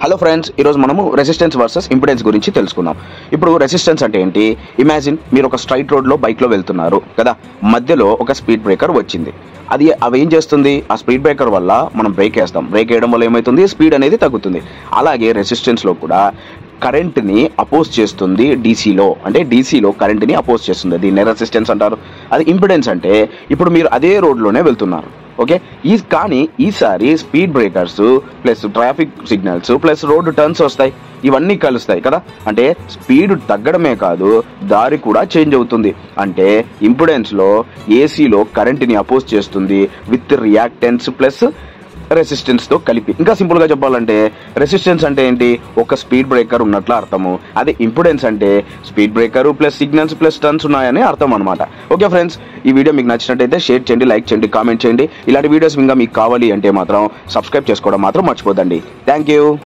Hello friends, ఈరోజు మనము resistance versus impedance గురించి తెలుసుకుందాం. ఇప్పుడు రెసిస్టెన్స్ అంటే ఏంటి? ఇమాజిన్ మీరు ఒక స్ట్రైట్ రోడ్లో బైక్లో వెళ్తున్నారు కదా, మధ్యలో ఒక స్పీడ్ బ్రేకర్ వచ్చింది. అవి ఏం చేస్తుంది? ఆ స్పీడ్ బ్రేకర్ వల్ల మనం బ్రేక్ వేస్తాం. బ్రేక్ వేయడం వల్ల ఏమవుతుంది? స్పీడ్ అనేది తగ్గుతుంది. అలాగే రెసిస్టెన్స్లో కూడా కరెంట్ని అపోజ్ చేస్తుంది. డీసీలో కరెంట్ని అపోజ్ చేస్తుంది. దీన్ని రెసిస్టెన్స్ అంటారు. అది ఇంపిడెన్స్ అంటే ఇప్పుడు మీరు అదే రోడ్లోనే వెళ్తున్నారు, ఓకే. కానీ ఈసారి speed breakers plus traffic signals plus road turns వస్తాయి, ఇవన్నీ కలుస్తాయి కదా. అంటే స్పీడ్ తగ్గడమే కాదు, దారి కూడా చేంజ్ అవుతుంది. అంటే ఇంపిడెన్స్లో ఏసీలో కరెంట్ని అపోజ్ చేస్తుంది విత్ రియాక్టెన్స్ ప్లస్ రెసిస్టెన్స్తో కలిపి. ఇంకా సింపుల్గా చెప్పాలంటే రెసిస్టెన్స్ అంటే ఏంటి? ఒక స్పీడ్ బ్రేకర్ ఉన్నట్లు అర్థము. అదే ఇంపిడెన్స్ అంటే speed breaker plus signals plus turns ఉన్నాయని అర్థం అనమాట. ఓకే ఫ్రెండ్స్, ఈ వీడియో మీకు నచ్చినట్టయితే షేర్ చేయండి, లైక్ చేయండి, కామెంట్ చేయండి. ఇలాంటి వీడియోస్ ఇంకా మీకు కావాలి అంటే మాత్రం సబ్స్క్రైబ్ చేసుకోవడం మాత్రం మర్చిపోదండి. Thank you.